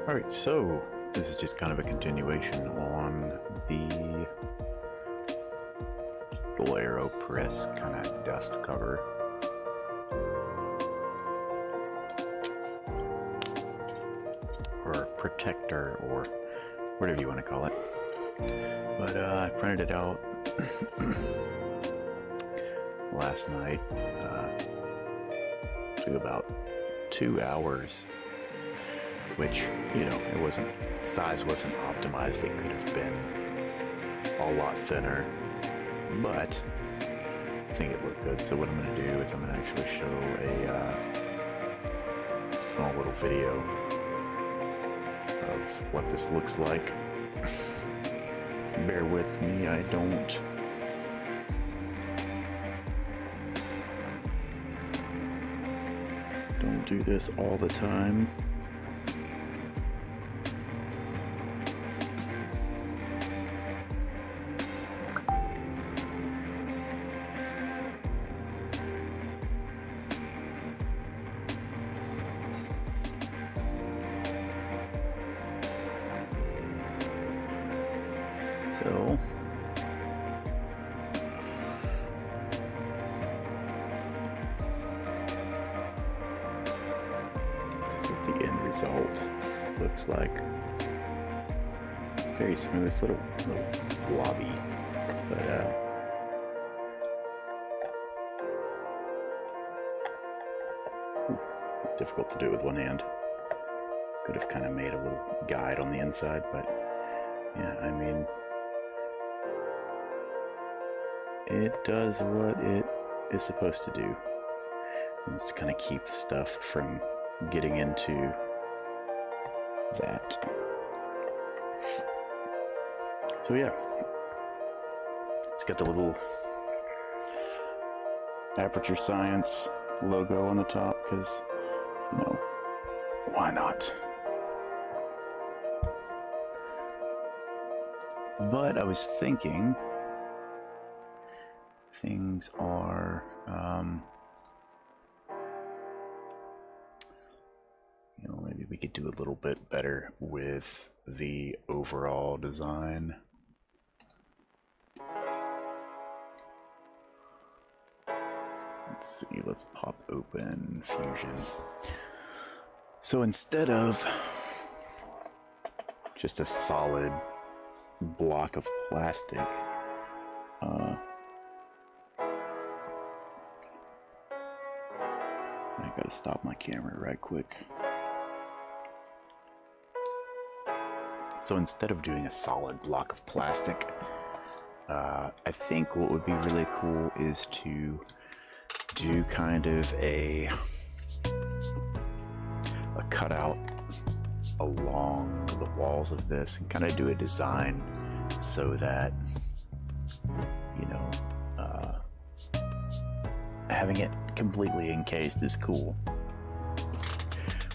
Alright, so this is just kind of a continuation on the little AeroPress kind of dust cover. Or protector, or whatever you want to call it. But I printed it out last night. Took about 2 hours. Which, you know, it wasn't, size wasn't optimized. It could have been a lot thinner, but I think it looked good. So what I'm going to do is I'm going to actually show a small little video of what this looks like. Bear with me, I don't do this all the time. So this is what the end result looks like. Very smooth, little blobby, but difficult to do with one hand. Could have kind of made a little guide on the inside, but yeah, I mean, it does what it is supposed to do. It's to kind of keep the stuff from getting into that. So yeah, it's got the little Aperture Science logo on the top because, you know, why not? But I was thinking things are, you know, maybe we could do a little bit better with the overall design. Let's see, let's pop open Fusion. So instead of just a solid block of plastic, I gotta stop my camera right quick. So instead of doing a solid block of plastic, I think what would be really cool is to do kind of a cutout along the walls of this and kind of do a design so that, you know, having it completely encased is cool,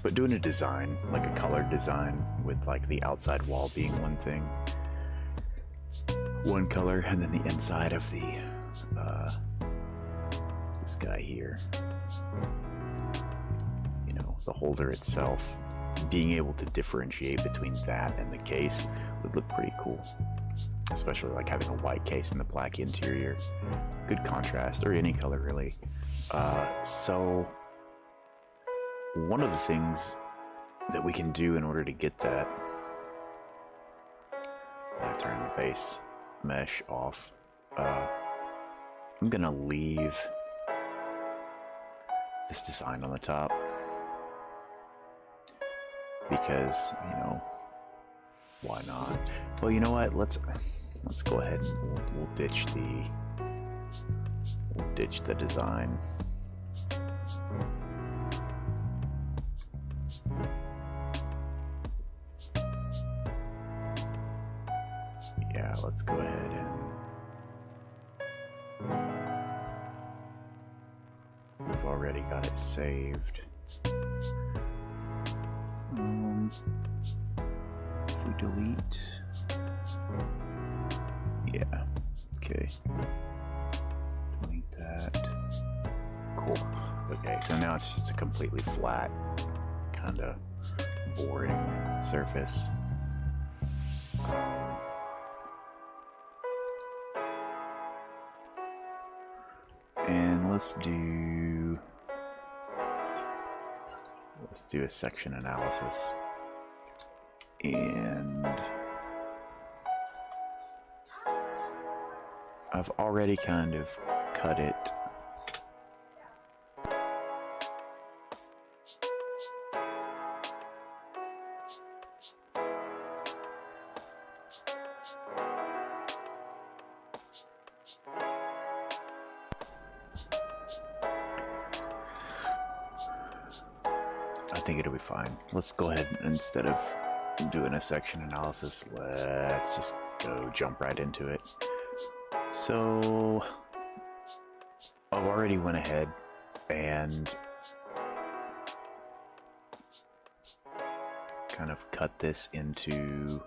but doing a design, like a colored design with like the outside wall being one thing, one color, and then the inside of the this guy here, you know, the holder itself, being able to differentiate between that and the case would look pretty cool, especially like having a white case and the black interior. Good contrast, or any color really. So one of the things that we can do in order to get that, I'm gonna turn the base mesh off. I'm gonna leave this design on the top because, you know, why not? Well, you know what? Let's go ahead and we'll ditch the design. Yeah, let's go ahead and we've already got it saved. If we delete, yeah, okay, delete that. Cool. Okay, so now it's just a completely flat kind of boring surface. And let's do a section analysis. And I've already kind of cut it. I think it'll be fine. Let's go ahead and instead of doing a section analysis, let's just jump right into it. So I've already went ahead and kind of cut this into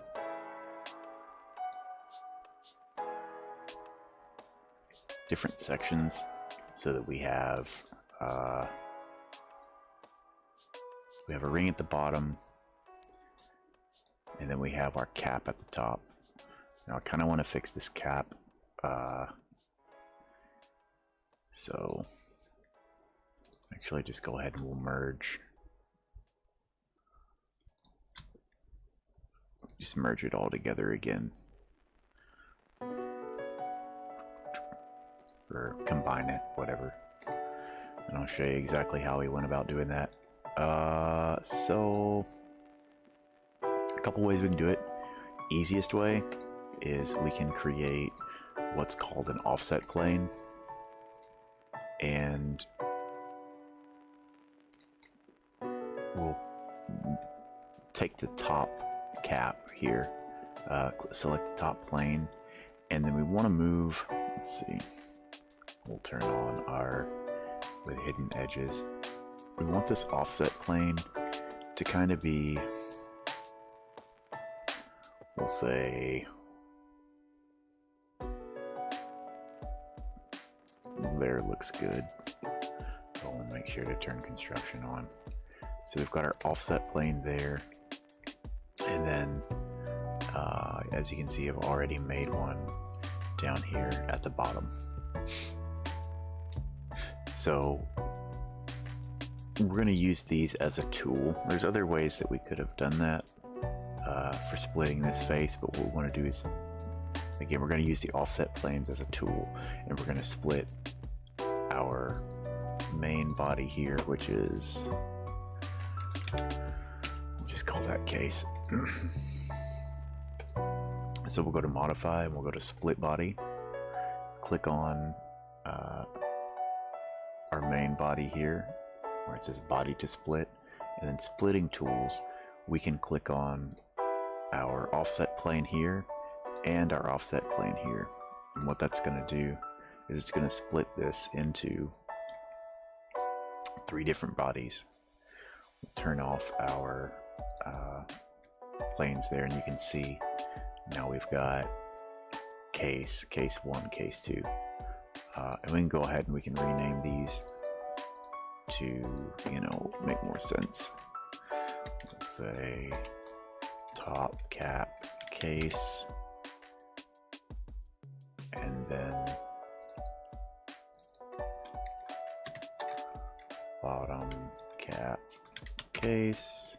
different sections so that we have a ring at the bottom, and then we have our cap at the top. Now I kind of want to fix this cap, so actually just go ahead and we'll merge. Just merge it all together again, or combine it, whatever. And I'll show you exactly how we went about doing that. So a couple ways we can do it. Easiest way is we can create what's called an offset plane, and we'll take the top cap here, select the top plane, and then we want to move, let's see, we'll turn on our with hidden edges. We want this offset plane to kind of be, we'll say, there looks good. I want to make sure to turn construction on. So we've got our offset plane there, and then as you can see, I've already made one down here at the bottom. So we're going to use these as a tool. There's other ways that we could have done that for splitting this face, but what we want to do is, again, we're going to use the offset planes as a tool, and we're going to split our main body here, which is, we'll just call that case. So we'll go to modify, and we'll go to split body, click on our main body here where it says body to split, and then splitting tools, we can click on our offset plane here and our offset plane here. And what that's going to do is it's going to split this into 3 different bodies. We'll turn off our planes there, and you can see now we've got case 1, case 2. And we can go ahead and we can rename these to, you know, make more sense. Let's say top cap case, and then bottom cap case,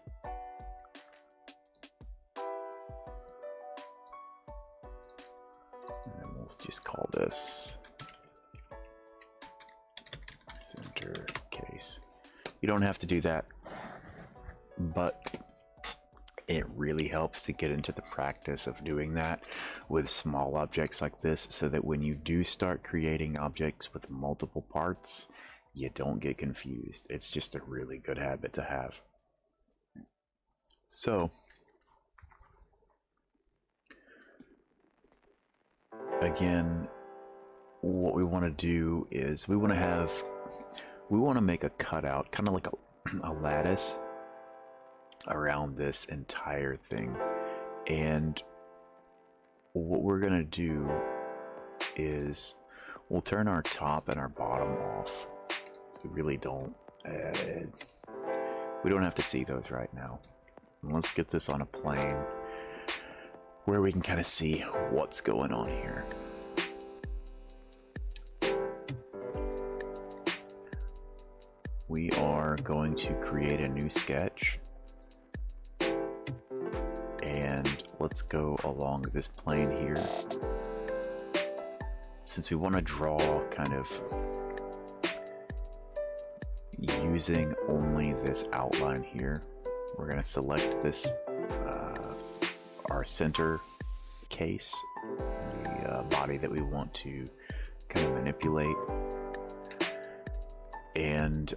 and then we'll just call this center case. You don't have to do that, but it really helps to get into the practice of doing that with small objects like this, so that when you do start creating objects with multiple parts, you don't get confused. It's just a really good habit to have. So again, what we want to do is we want to make a cutout, kind of like a lattice around this entire thing. And what we're going to do is we'll turn our top and our bottom off. So we really don't we don't have to see those right now, let's get this on a plane where we can kind of see what's going on here. We are going to create a new sketch, and let's go along this plane here. Since we want to draw kind of using only this outline here, we're going to select this, our center case, the body that we want to kind of manipulate. And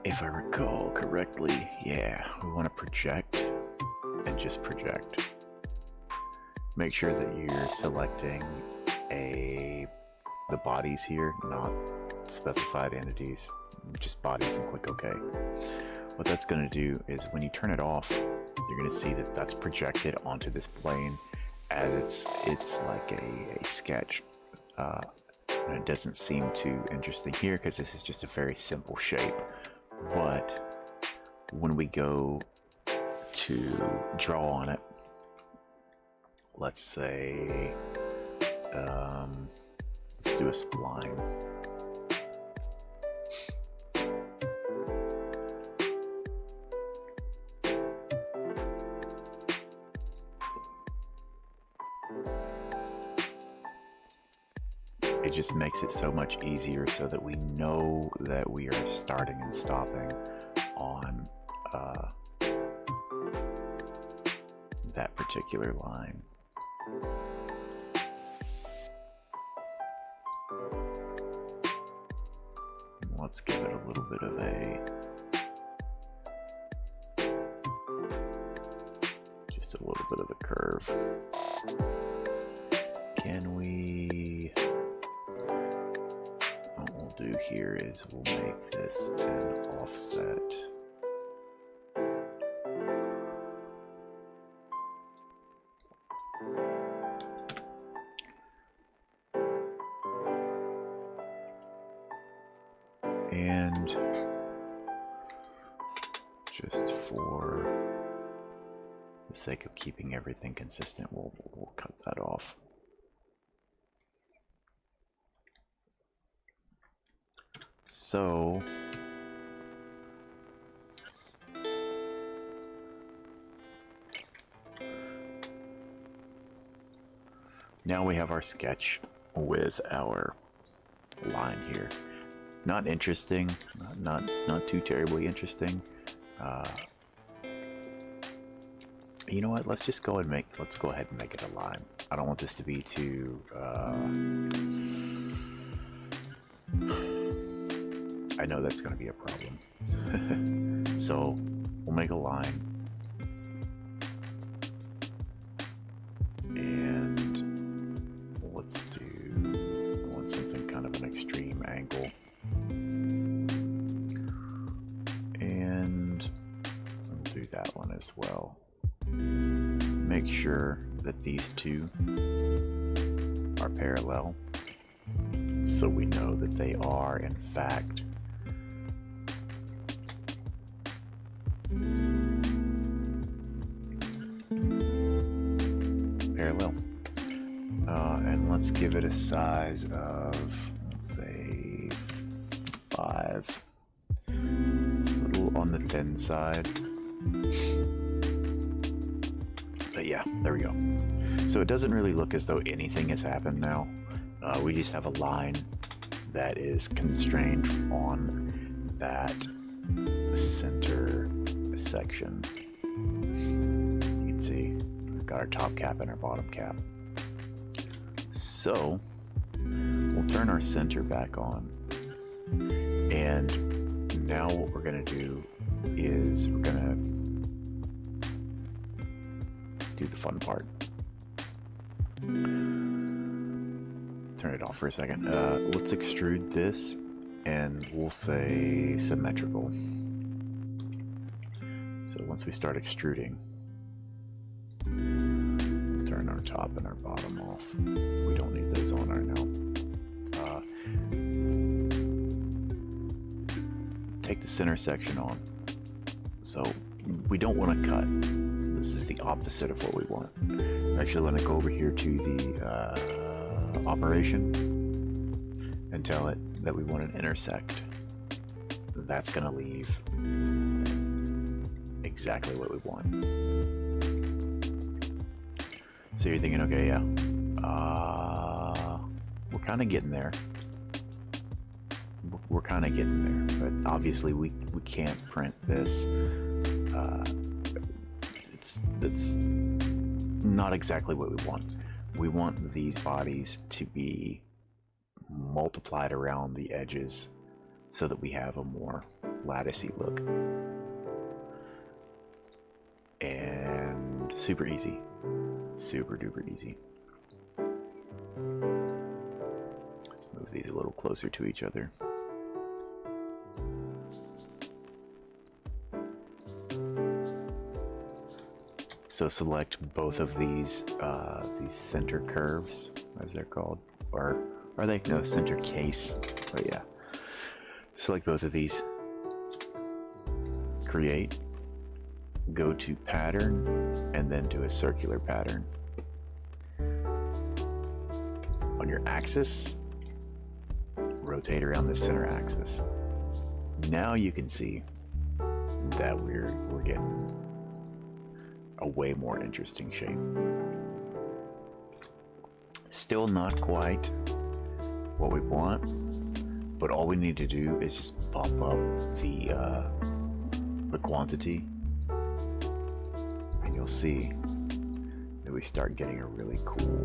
if I recall correctly, yeah, we want to project and just project. Make sure that you're selecting the bodies here, not specified entities, just bodies, and click OK. What that's going to do is when you turn it off, you're going to see that that's projected onto this plane as it's like a sketch. And it doesn't seem too interesting here because this is just a very simple shape. But when we go to draw on it, let's say, let's do a spline. It just makes it so much easier so that we know that we are starting and stopping on that particular line. Let's give it a little bit of just a little bit of a curve. Can we, what we'll do here is we'll make this an offset. And just for the sake of keeping everything consistent, we'll cut that off. So now we have our sketch with our line here. Not interesting, not too terribly interesting. You know what? Let's go ahead and make it a line. I don't want this to be too. I know that's going to be a problem. So we'll make a line, and let's do. I want something kind of an extreme angle. And we'll do that one as well. Make sure that these two are parallel so we know that they are in fact parallel. And let's give it a size of, let's say, 5. On the thin side, but yeah, there we go. So it doesn't really look as though anything has happened now. We just have a line that is constrained on that center section. You can see we've got our top cap and our bottom cap. So we'll turn our center back on, and now what we're going to do is we're going to do the fun part. Turn it off for a second. Let's extrude this, and we'll say symmetrical. So once we start extruding, we'll turn our top and our bottom off. We don't need those on right now. Take the center section on. So we don't want to cut the This is the opposite of what we want. I actually want to go over here to the operation and tell it that we want an intersect. That's going to leave exactly what we want. So you're thinking, okay, yeah, we're kind of getting there. We're kind of getting there, but obviously we can't print this. That's not exactly what we want. We want these bodies to be multiplied around the edges so that we have a more latticey look. And super easy. Super duper easy. Let's move these a little closer to each other. So select both of these center curves, as they're called, or are they? No, center case. But yeah, select both of these. Create. Go to pattern, and then do a circular pattern. On your axis, rotate around the center axis. Now you can see that we're getting a way more interesting shape. Still not quite what we want, but all we need to do is just bump up the quantity, and you'll see that we start getting a really cool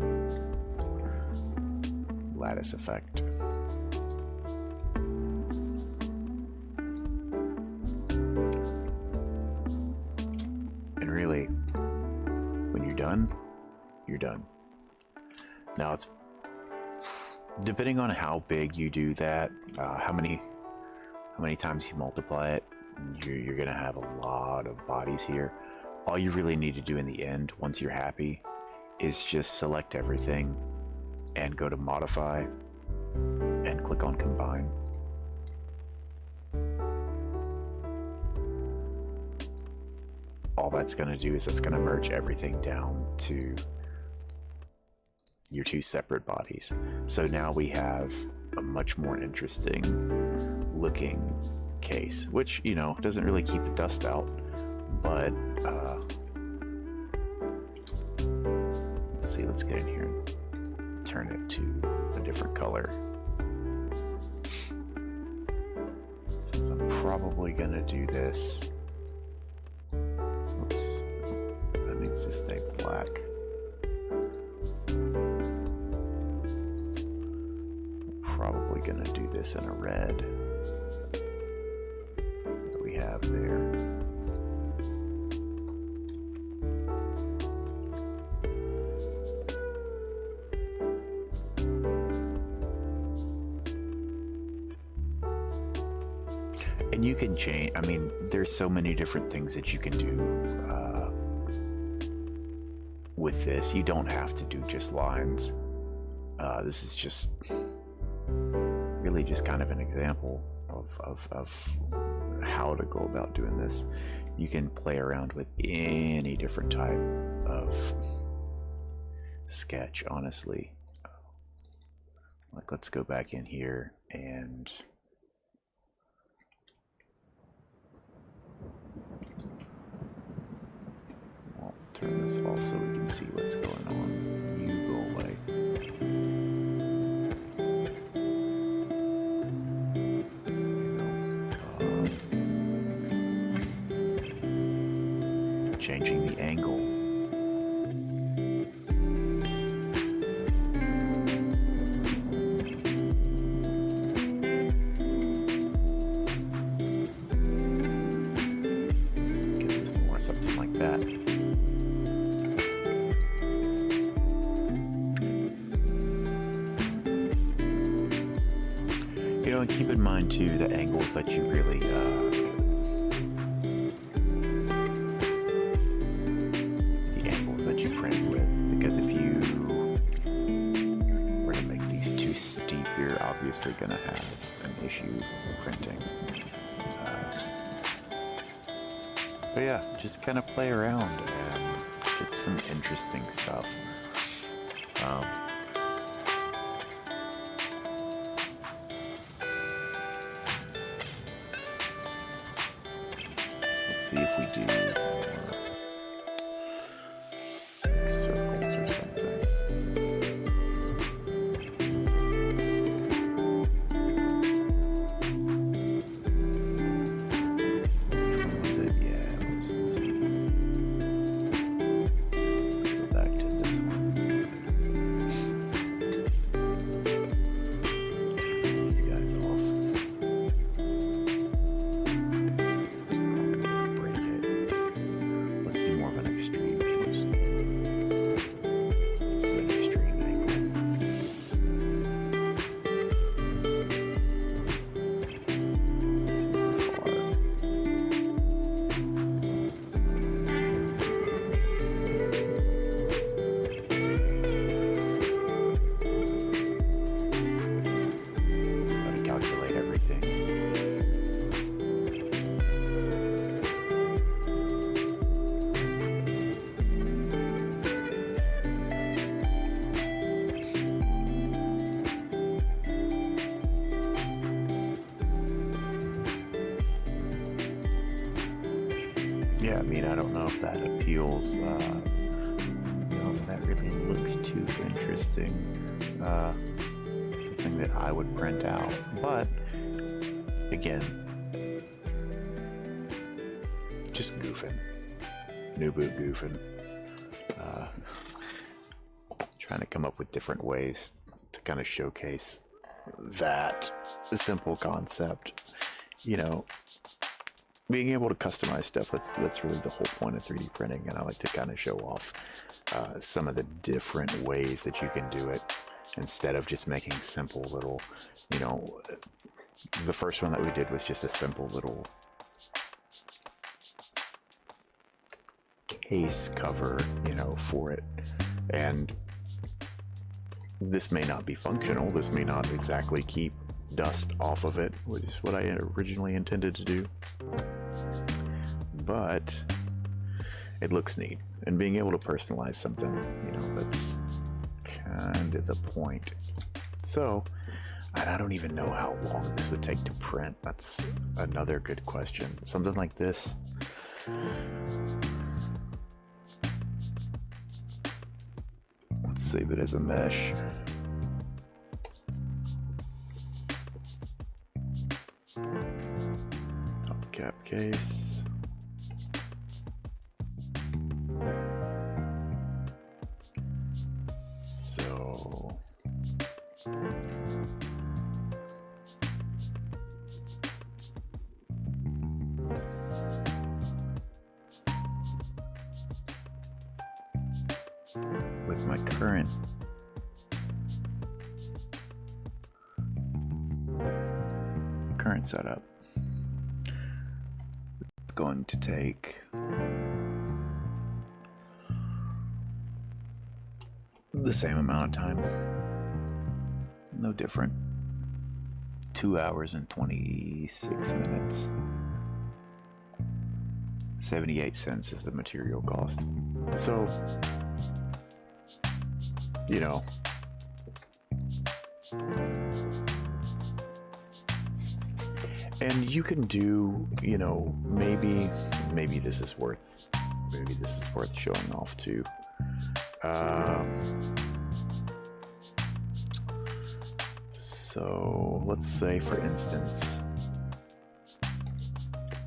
lattice effect. And really, when you're done, you're done. Now it's depending on how big you do that, how many times you multiply it, you're gonna have a lot of bodies here. All you really need to do in the end, once you're happy, is just select everything and go to modify and click on combine. All that's going to do is it's going to merge everything down to your two separate bodies. So now we have a much more interesting looking case, which, you know, doesn't really keep the dust out, but let's see, let's get in here and turn it to a different color. Since I'm probably going to do this, oops, that needs to stay black. Probably going to do this in a red that we have there. And you can change, I mean, there's so many different things that you can do with this. You don't have to do just lines. This is just really just kind of an example of how to go about doing this. You can play around with any different type of sketch, honestly. Like, let's go back in here and I'll turn this off so we can see what's going on. You go away. Changing the angle. Gives us more, something like that. You know, and keep in mind too the angles that you really that you print with, because if you were to make these too steep, you're obviously going to have an issue printing. But yeah, just kind of play around and It's some interesting stuff. Let's see if we do more circles or something. Which one was it? Yeah, it was, let's see. Let's go back to this one. Take these guys off. Break it. Let's do more of an extreme. Oops. Let's do an extreme angle. Super far. Gotta calculate everything. Yeah, I mean, I don't know if that appeals. I don't know if that really looks too interesting. Something that I would print out. But, again, just goofing. New boot goofing. Trying to come up with different ways to kind of showcase that simple concept. You know, being able to customize stuff, that's really the whole point of 3D printing, and I like to kind of show off some of the different ways that you can do it instead of just making simple little, you know, the first one that we did was just a simple little case cover, you know, for it, and this may not be functional, this may not exactly keep dust off of it, which is what I originally intended to do, but it looks neat. And being able to personalize something, you know, that's kind of the point. So, I don't even know how long this would take to print. That's another good question. Something like this. Let's save it as a mesh. Top cap case. So with my current setup, it's going to take the same amount of time, no different. 2 hours and 26 minutes. 78 cents is the material cost. So, you know, and you can do, you know, maybe this is worth showing off too. So let's say, for instance,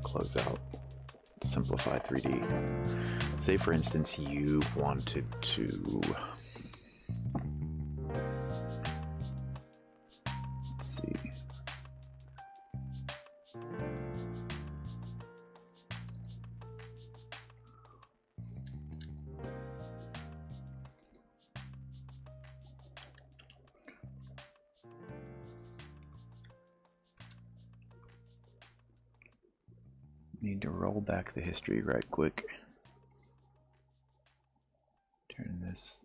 close out, simplify 3D. Say, for instance, you wanted to, let's see, need to roll back the history right quick. Turn this.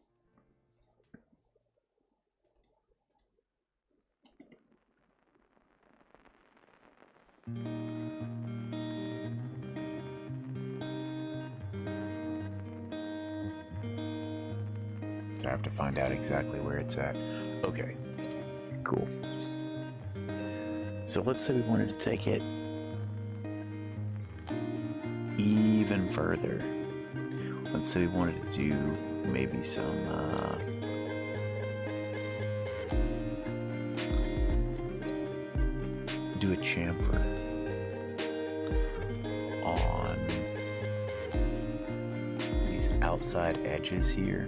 I have to find out exactly where it's at. Okay, cool. So let's say we wanted to take it even further. Let's say we wanted to do maybe some do a chamfer on these outside edges here.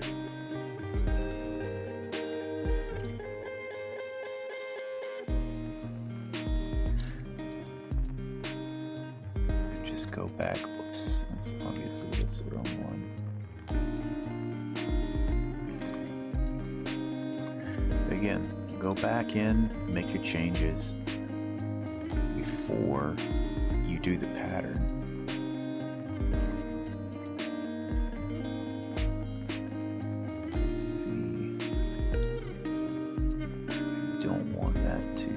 And just go back. Whoops, that's obviously that's the wrong one. Again, go back in, make your changes before you do the pattern. Let's see. I don't want that to.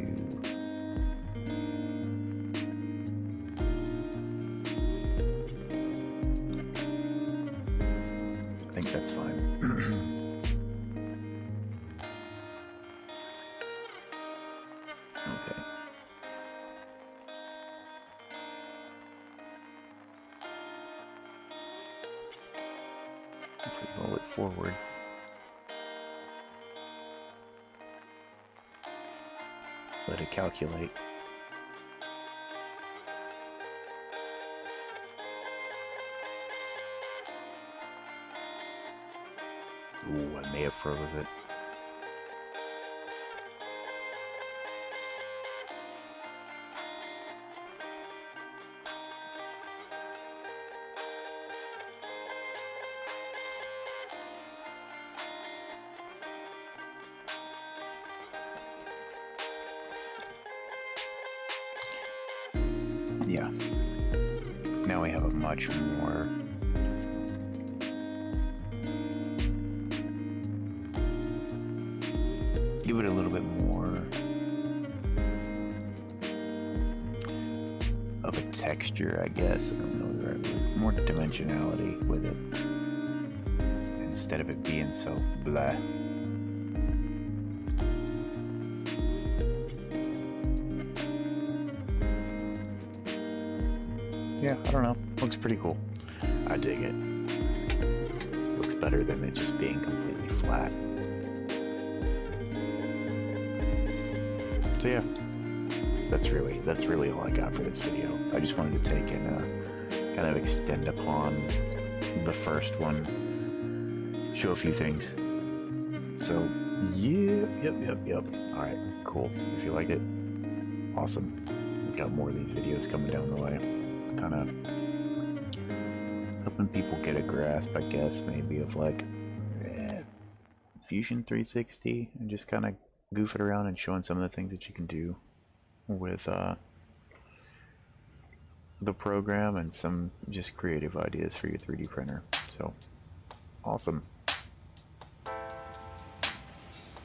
I think that's fine. Okay. If we roll it forward. Let it calculate. Ooh, I may have froze it. Yeah. Now we have a much more give it a little bit more of a texture, I guess. I don't know the right word. More dimensionality with it. Instead of it being so blah. Yeah, I don't know. Looks pretty cool. I dig it. Looks better than it just being completely flat. So yeah, that's really all I got for this video. I just wanted to take and kind of extend upon the first one, show a few things. So yeah, yep. All right, cool. If you like it, awesome. Got more of these videos coming down the way. Kind of helping people get a grasp, I guess, maybe of like Fusion 360 and just kind of goofing around and showing some of the things that you can do with the program and some just creative ideas for your 3D printer. So awesome.